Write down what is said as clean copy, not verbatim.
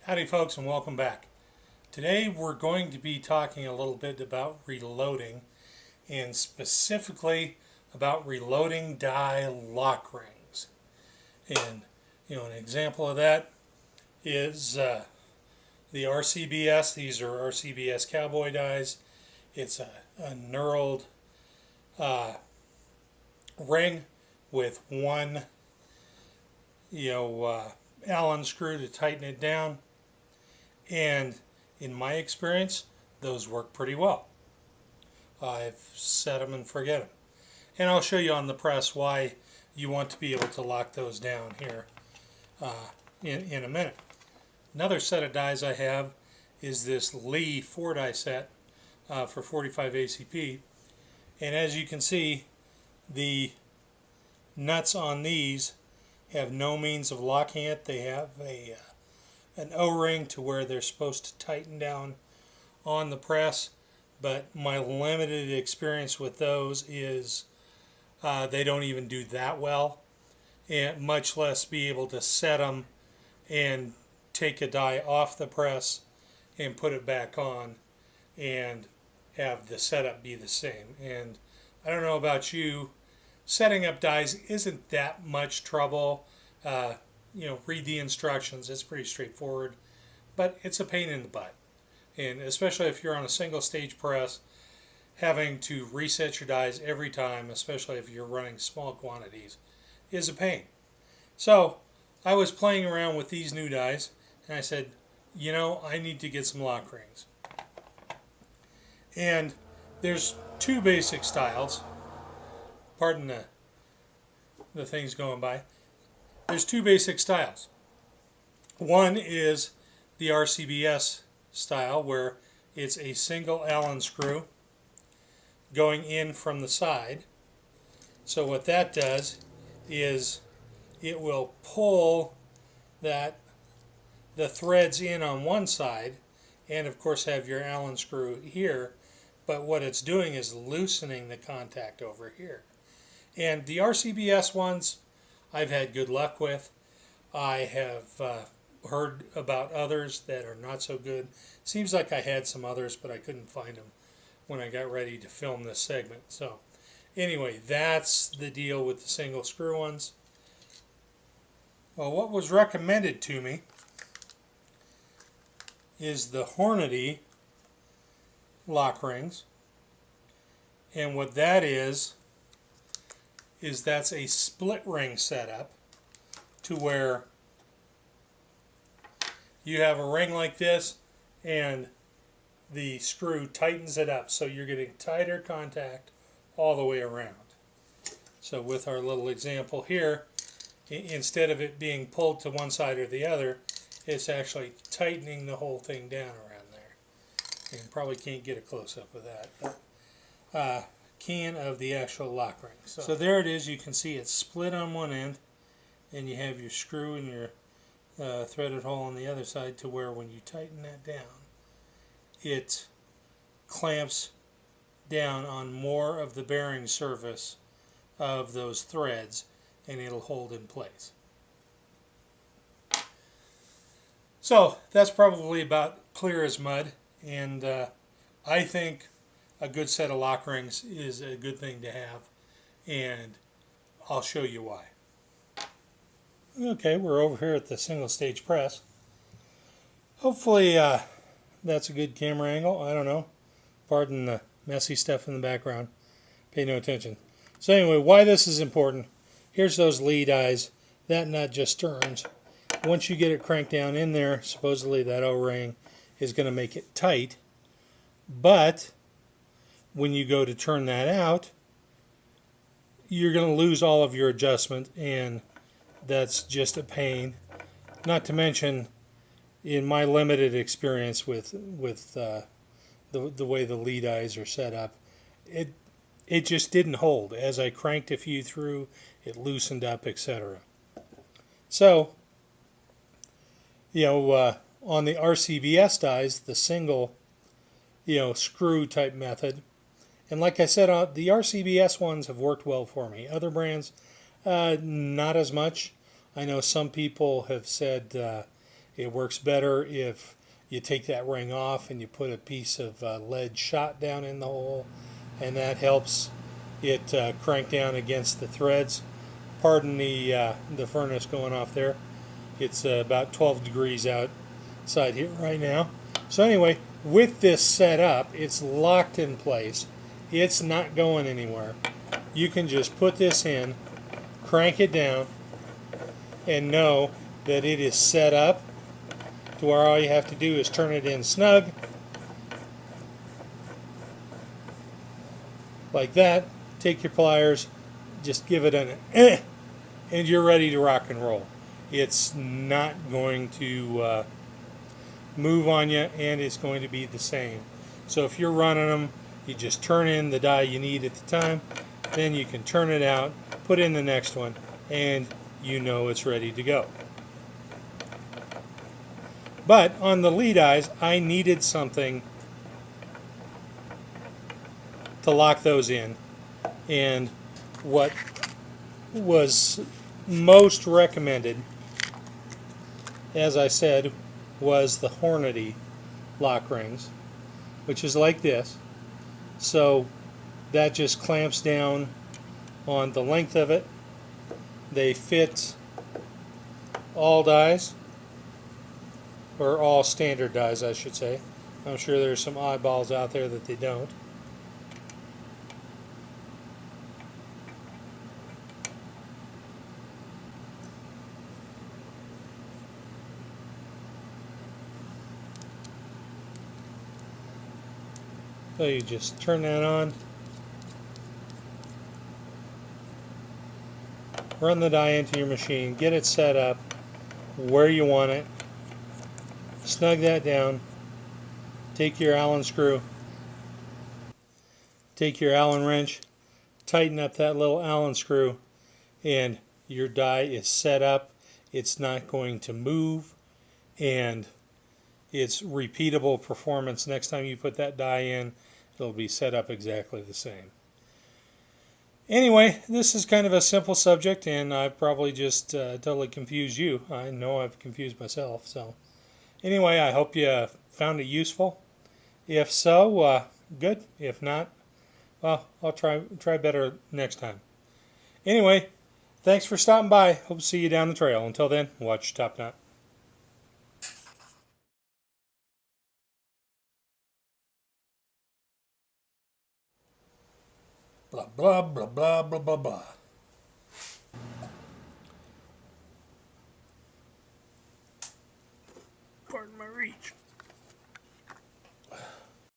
Howdy folks, and welcome back. Today we're going to be talking a little bit about reloading, and specifically about reloading die lock rings. And an example of that is the RCBS. These are RCBS cowboy dies. It's a knurled ring with one Allen screw to tighten it down. And in my experience, those work pretty well. I've set them and forget them. And I'll show you on the press why you want to be able to lock those down here in a minute. Another set of dies I have is this Lee 4-die set for 45 ACP. And as you can see, the nuts on these have no means of locking it. They have an O-ring to where they're supposed to tighten down on the press, but my limited experience with those is they don't even do that well, and much less be able to set them and take a die off the press and put it back on and have the setup be the same. And I don't know about you, setting up dies isn't that much trouble. Read the instructions. It's pretty straightforward, but it's a pain in the butt. And especially if you're on a single stage press, having to reset your dies every time, especially if you're running small quantities, is a pain. So I was playing around with these new dies, and I said, I need to get some lock rings. And there's two basic styles. Pardon the things going by. There's two basic styles. One is the RCBS style, where it's a single Allen screw going in from the side. So what that does is it will pull the threads in on one side, and of course have your Allen screw here, but what it's doing is loosening the contact over here. And the RCBS ones I've had good luck with. I have heard about others that are not so good. Seems like I had some others, but I couldn't find them when I got ready to film this segment. So anyway, that's the deal with the single screw ones. Well, what was recommended to me is the Hornady lock rings. And what that is that's a split ring setup, to where you have a ring like this and the screw tightens it up, so you're getting tighter contact all the way around. So with our little example here, instead of it being pulled to one side or the other, it's actually tightening the whole thing down around there. You probably can't get a close-up of that, but can of the actual lock ring. So there it is. You can see it's split on one end, and you have your screw and your threaded hole on the other side, to where when you tighten that down, it clamps down on more of the bearing surface of those threads, and it'll hold in place. So that's probably about clear as mud, and I think a good set of lock rings is a good thing to have, and I'll show you why. Okay, we're over here at the single stage press. Hopefully that's a good camera angle. I don't know. Pardon the messy stuff in the background. Pay no attention. So anyway, why this is important. Here's those Lee dies. That nut just turns. Once you get it cranked down in there, supposedly that O-ring is going to make it tight, but when you go to turn that out, you're going to lose all of your adjustment, and that's just a pain. Not to mention, in my limited experience with the way the Lee dies are set up, it just didn't hold. As I cranked a few through, it loosened up, etc. So, on the RCBS dies, the single, screw type method. And like I said, the RCBS ones have worked well for me. Other brands, not as much. I know some people have said It works better if you take that ring off and you put a piece of lead shot down in the hole, and that helps it crank down against the threads. Pardon the furnace going off there. It's about 12 degrees outside here right now. So anyway, with this set up, it's locked in place. It's not going anywhere. You can just put this in, crank it down, and know that it is set up to where all you have to do is turn it in snug, like that. Take your pliers, just give it an and you're ready to rock and roll. It's not going to move on you, and it's going to be the same. So if you're running them, you just turn in the die you need at the time, then you can turn it out, put in the next one, and you know it's ready to go. But on the lead eyes, I needed something to lock those in, and what was most recommended, as I said, was the Hornady lock rings, which is like this. So that just clamps down on the length of it. They fit all dies, or all standard dies, I should say. I'm sure there's some oddballs out there that they don't. So you just turn that on, run the die into your machine, get it set up where you want it, snug that down, take your Allen screw, take your Allen wrench, tighten up that little Allen screw, and your die is set up. It's not going to move, and it's repeatable performance. Next time you put that die in, it'll be set up exactly the same. Anyway, this is kind of a simple subject, and I've probably just totally confused you. I know I've confused myself. So anyway, I hope you found it useful. If so, good. If not, well, I'll try better next time. Anyway, thanks for stopping by. Hope to see you down the trail. Until then, watch your top knot. Blah, blah, blah, blah, blah, blah, blah. Pardon my reach.